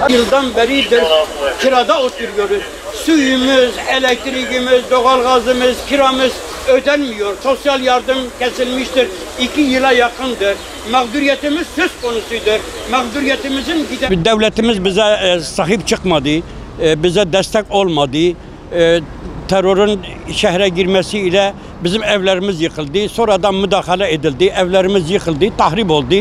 Yıldan beridir kirada oturuyoruz. Suyumuz, elektriğimiz, doğalgazımız, kiramız ödenmiyor. Sosyal yardım kesilmiştir. 2 yıla yakındır. Mağduriyetimiz söz konusudur. Mağduriyetimizin devletimiz bize sahip çıkmadı. Bize destek olmadı. Terörün şehre girmesiyle bizim evlerimiz yıkıldı. Sonradan müdahale edildi. Evlerimiz yıkıldı, tahrip oldu.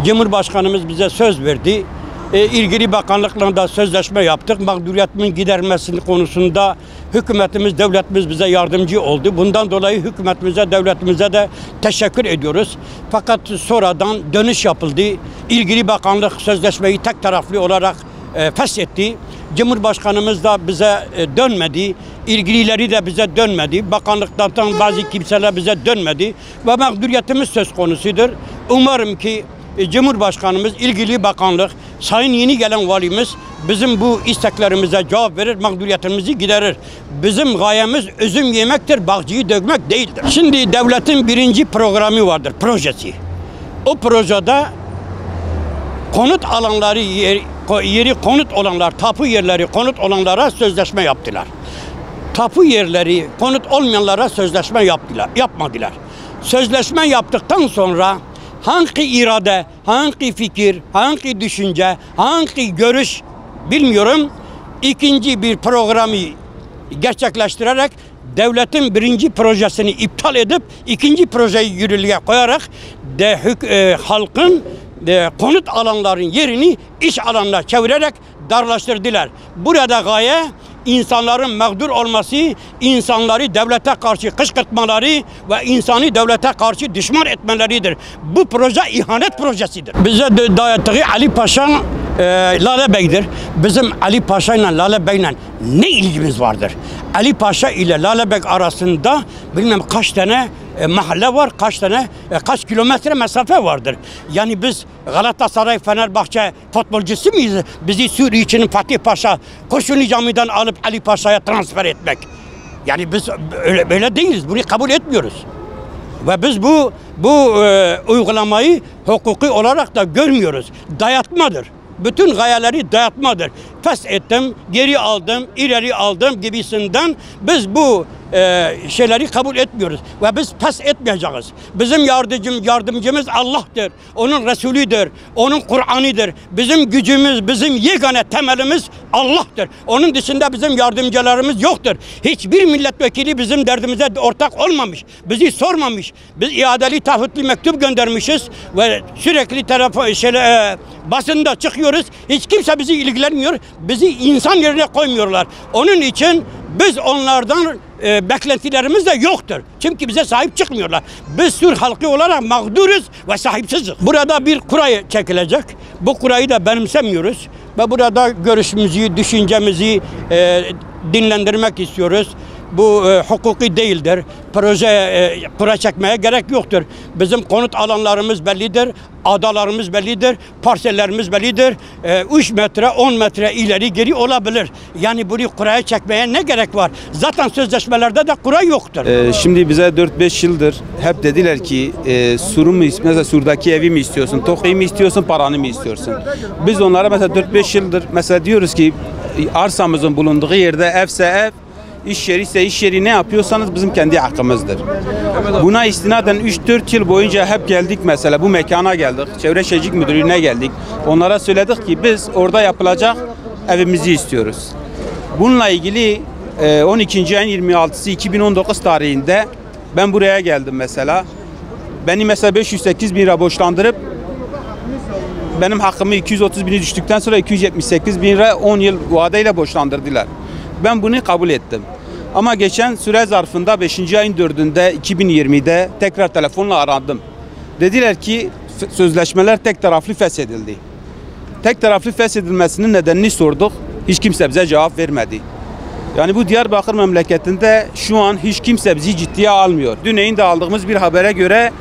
Cumhurbaşkanımız bize söz verdi. İlgili bakanlıkla da sözleşme yaptık. Mağduriyetimin gidermesi konusunda hükümetimiz, devletimiz bize yardımcı oldu. Bundan dolayı hükümetimize, devletimize de teşekkür ediyoruz. Fakat sonradan dönüş yapıldı. İlgili bakanlık sözleşmeyi tek taraflı olarak feshetti. Cumhurbaşkanımız da bize dönmedi. İlgilileri de bize dönmedi. Bakanlıktan bazı kimseler bize dönmedi. Ve mağduriyetimiz söz konusudur. Umarım ki Cumhurbaşkanımız, ilgili bakanlık, sayın yeni gelen valimiz bizim bu isteklerimize cevap verir, mağduriyetimizi giderir. Bizim gayemiz üzüm yemektir, bağcıyı dökmek değildir. Şimdi devletin birinci programı vardır, projesi. O projede konut alanları, yeri konut olanlar, tapu yerleri konut olanlara sözleşme yaptılar. Tapu yerleri konut olmayanlara sözleşme yapmadılar. Sözleşme yaptıktan sonra hangi irade, hangi fikir, hangi düşünce, hangi görüş bilmiyorum, ikinci bir programı gerçekleştirerek devletin birinci projesini iptal edip ikinci projeyi yürürlüğe koyarak halkın konut alanların yerini iş alanına çevirerek darlaştırdılar. Burada gaye insanların mağdur olması, insanları devlete karşı kışkırtmaları ve insanı devlete karşı düşman etmeleridir. Bu proje ihanet projesidir. Bize dayattığı Ali Paşa Lale Bey'dir. Bizim Ali Paşa ile Lale Bey'le ne ilgimiz vardır? Ali Paşa ile Lale Bey arasında bilmem kaç tane mahalle var, kaç kilometre mesafe vardır. Yani biz Galatasaray, Fenerbahçe futbolcusu muyuz? Bizi Suriye'nin Fatih Paşa Kurşunlu Cami'den alıp Ali Paşa'ya transfer etmek. Yani biz öyle değiliz. Bunu kabul etmiyoruz. Ve biz bu uygulamayı hukuki olarak da görmüyoruz. Dayatmadır. Bütün gayeleri dayatmadır. Feshettim, geri aldım, ileri aldım gibisinden biz bu şeyleri kabul etmiyoruz. Ve biz pes etmeyeceğiz. Bizim yardımcımız Allah'tır. Onun Resulüdür. Onun Kur'an'ıdır. Bizim gücümüz, bizim yegane temelimiz Allah'tır. Onun dışında bizim yardımcılarımız yoktur. Hiçbir milletvekili bizim derdimize ortak olmamış. Bizi sormamış. Biz iadeli taahhütlü mektup göndermişiz ve sürekli basında çıkıyoruz. Hiç kimse bizi ilgilenmiyor. Bizi insan yerine koymuyorlar. Onun için biz onlardan beklentilerimiz de yoktur. Çünkü bize sahip çıkmıyorlar. Biz Türk halkı olarak mağduruz ve sahipsiziz. Burada bir kura çekilecek. Bu kurayı da benimsemiyoruz. Ve burada görüşümüzü, düşüncemizi dinlendirmek istiyoruz. Bu hukuki değildir. Proje çekmeye gerek yoktur. Bizim konut alanlarımız bellidir. Adalarımız bellidir. Parsellerimiz bellidir. 3 metre, 10 metre ileri geri olabilir. Yani bunu kuraya çekmeye ne gerek var? Zaten sözleşmelerde de kura yoktur. Şimdi bize 4-5 yıldır hep dediler ki mesela Sur'daki evi mi istiyorsun, Tokyo'yu mu istiyorsun, paranı mı istiyorsun? Biz onlara mesela 4-5 yıldır mesela diyoruz ki arsamızın bulunduğu yerde evse ev, İş yeri ise iş yeri, ne yapıyorsanız bizim kendi hakkımızdır. Buna istinaden 3-4 yıl boyunca hep geldik mesela, bu mekana geldik. Çevre Şehircilik Müdürlüğü'ne geldik. Onlara söyledik ki biz orada yapılacak evimizi istiyoruz. Bununla ilgili 12. ayın 26'sı 2019 tarihinde ben buraya geldim mesela. Beni mesela 508 bin lira borçlandırıp benim hakkımı 230 bini düştükten sonra 278 bin lira 10 yıl vadeyle borçlandırdılar. Ben bunu kabul ettim. Ama geçen süre zarfında 5. ayın 4'ünde 2020'de tekrar telefonla aradım. Dediler ki sözleşmeler tek taraflı feshedildi. Tek taraflı feshedilmesinin nedenini sorduk. Hiç kimse bize cevap vermedi. Yani bu Diyarbakır memleketinde şu an hiç kimse bizi ciddiye almıyor. Dün de aldığımız bir habere göre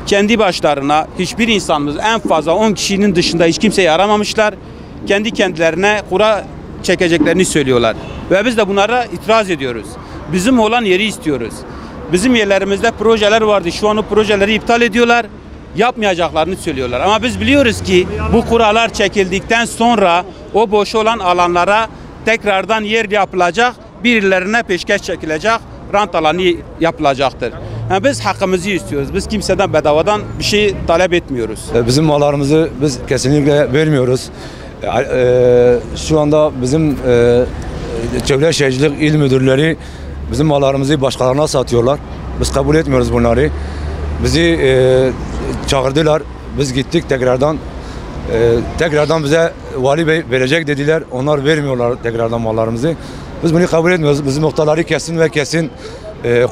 kendi başlarına hiçbir insanımız, en fazla 10 kişinin dışında hiç kimseyi aramamışlar. Kendi kendilerine kura çekeceklerini söylüyorlar. Ve biz de bunlara itiraz ediyoruz. Bizim olan yeri istiyoruz. Bizim yerlerimizde projeler vardı. Şu an o projeleri iptal ediyorlar. yapmayacaklarını söylüyorlar. Ama biz biliyoruz ki bu kurallar çekildikten sonra o boş olan alanlara tekrardan yer yapılacak, birilerine peşkeş çekilecek, rant alanı yapılacaktır. Yani biz hakkımızı istiyoruz. Biz kimseden bedavadan bir şey talep etmiyoruz. Bizim mallarımızı biz kesinlikle vermiyoruz. Şu anda bizim Çevre Şehircilik İl Müdürleri bizim mallarımızı başkalarına satıyorlar. Biz kabul etmiyoruz bunları. Bizi çağırdılar. Biz gittik tekrardan. Tekrardan bize vali bey verecek dediler. Onlar vermiyorlar tekrardan mallarımızı. Biz bunu kabul etmiyoruz. Bizim muhtarları kesin ve kesin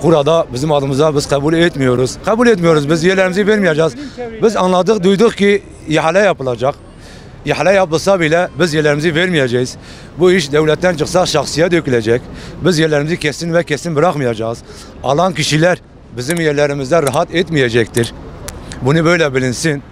kurada bizim adımıza biz kabul etmiyoruz. Kabul etmiyoruz. Biz yerlerimizi vermeyeceğiz. Biz anladık, duyduk ki ihale yapılacak. İhale yapılsa bile biz yerlerimizi vermeyeceğiz. Bu iş devletten çıksa şahsiye dökülecek. Biz yerlerimizi kesin ve kesin bırakmayacağız. Alan kişiler bizim yerlerimizde rahat etmeyecektir. Bunu böyle bilinsin.